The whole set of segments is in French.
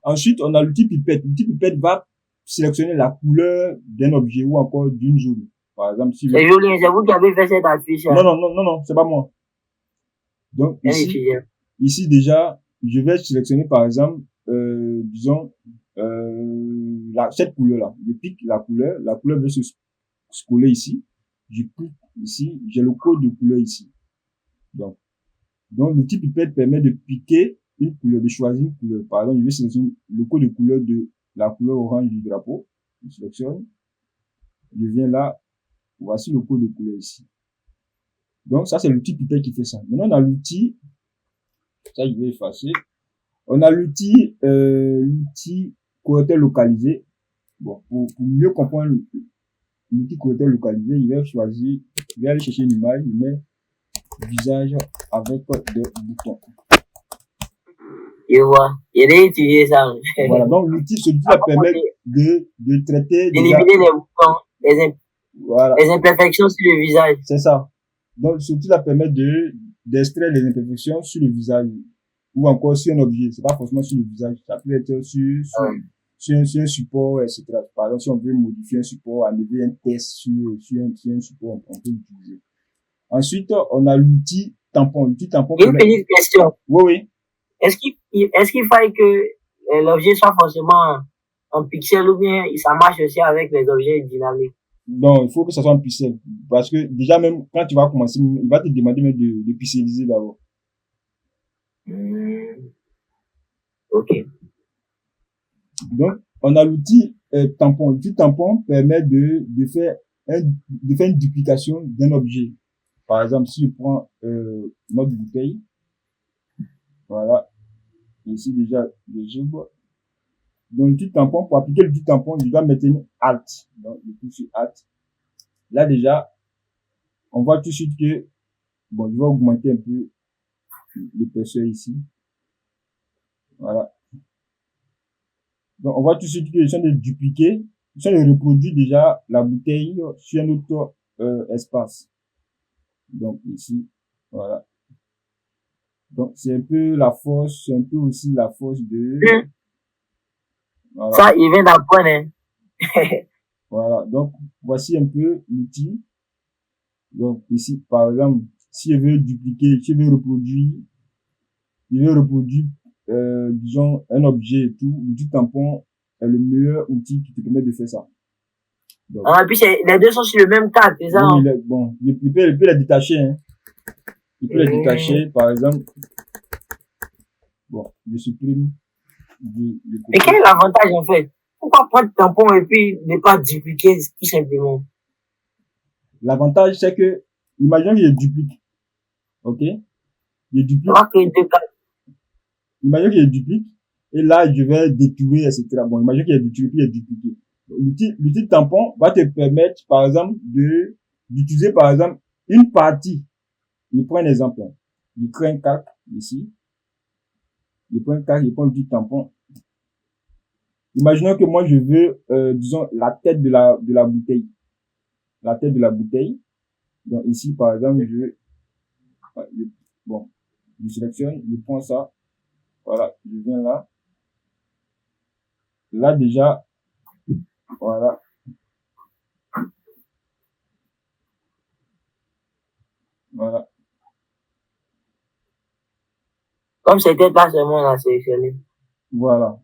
Ensuite, on a l'outil pipette. L'outil pipette va sélectionner la couleur d'un objet ou encore d'une zone. Par exemple, si C'est joli, c'est vous qui avez fait cette affiche. non, c'est pas moi. Donc, ici déjà, je vais sélectionner par exemple, disons, cette couleur-là. Je pique la couleur veut se coller ici. Je clique ici, j'ai le code de couleur ici. Donc l'outil pipette permet de piquer une couleur, de choisir une couleur. Par exemple, je vais sélectionner le code de couleur de la couleur orange du drapeau. Je sélectionne. Je viens là. Voici le code de couleur ici. Donc, ça, c'est l'outil pipette qui fait ça. Maintenant, on a l'outil, ça, je vais effacer. On a l'outil correcteur localisé. Bon, pour mieux comprendre l'outil correcteur localisé, je vais aller chercher une image, je mets visage avec des boutons. Je vois. Il a utilisé ça. Voilà. Donc, celui-là permet de traiter d'éliminer les boutons, les imperfections sur le visage. C'est ça. Donc, celui-là permet d'extraire les imperfections sur le visage ou encore sur un objet. C'est pas forcément sur le visage. Ça peut être sur un support, etc. Par exemple, si on veut modifier un support, enlever un test sur un support, on peut l'utiliser. Ensuite, on a l'outil tampon. L'outil tampon. Une petite question. Oui. Est-ce qu'il faille que l'objet soit forcément en pixel ou bien ça marche aussi avec les objets dynamiques? Non, il faut que ça soit en pixel. Parce que déjà même, quand tu vas commencer, il va te demander même de pixeliser d'abord. Ok. Donc, on a l'outil tampon. L'outil tampon permet de faire une duplication d'un objet. Par exemple, si je prends notre bouteille, voilà, ici déjà je vois. Donc, l'outil tampon, pour appliquer l'outil tampon, je dois maintenir Alt. Donc, je clique sur Alt. Là déjà, on voit tout de suite que, bon, je vais augmenter un peu l'épaisseur ici. Voilà. Donc, on voit tout de suite que je suis en train de dupliquer, je suis en train de reproduire déjà la bouteille sur un autre espace. Donc, ici, voilà. Donc, c'est un peu la force, c'est un peu aussi la force de... Voilà. Ça, il vient d'apprendre, hein. Voilà. Donc, voici un peu l'outil. Donc, ici, par exemple, si je veux dupliquer, si je veux reproduire, disons, un objet et tout, l'outil tampon est le meilleur outil qui te permet de faire ça. Donc, et puis, les deux sont sur le même cadre, c'est ça? Oui, bon, il peut les détacher, hein. Il peut les détacher, par exemple. Bon, je supprime. Mais quel est l'avantage, en fait? Pourquoi prendre tampon et puis ne pas dupliquer, tout simplement? L'avantage, c'est que, imaginons que je duplique. Ok? Je duplique. Imaginons que je duplique. Et là, je vais détourer, etc. Bon, imaginons qu'il y a détouré, puis il y a dupliqué. L'outil tampon va te permettre, par exemple, d'utiliser, par exemple, une partie. Je prends un exemple. Je crée un calque, ici. Je prends un calque, je prends l'outil tampon. Imaginons que moi, je veux, disons, la tête de la bouteille. La tête de la bouteille. Donc, ici, par exemple, je sélectionne, je prends ça. Voilà, je viens là. Là, déjà, voilà. Voilà. Comme c'était là seulement, on a sélectionné. Voilà.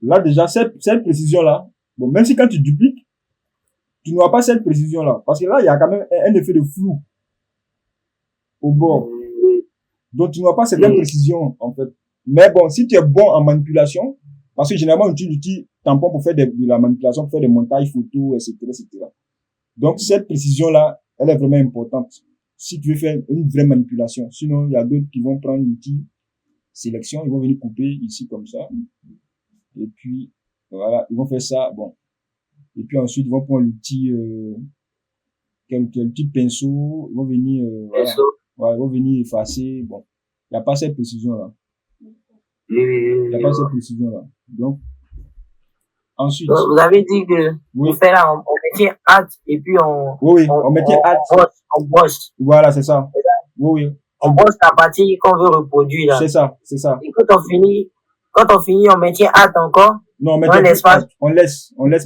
Là, déjà, cette précision-là, bon, même si quand tu dupliques, tu n'auras pas cette précision-là. Parce que là, il y a quand même un effet de flou au bord. Donc, tu n'auras pas cette précision, en fait. Mais bon, si tu es bon en manipulation, parce que généralement, on utilise l'outil tampon pour faire de la manipulation, pour faire des montages photos, etc. Donc, cette précision-là, elle est vraiment importante. Si tu veux faire une vraie manipulation. Sinon, il y a d'autres qui vont prendre l'outil sélection, ils vont venir couper ici comme ça. Et puis, voilà, ils vont faire ça, bon. Et puis ensuite, ils vont prendre l'outil, quel petit pinceau, ils vont venir, voilà, ils vont venir effacer, bon. Il n'y a pas cette précision-là. Il n'y a pas cette précision-là. Donc, ensuite. Vous avez dit que, on fait là, on mettait Alt, et puis on mettait Alt. On brosse. Voilà, c'est ça. Oui. On brosse la partie qu'on veut reproduire, là. C'est ça. Et quand on finit, Quand on finit, on maintient Alt encore. Non, dans l'espace. on laisse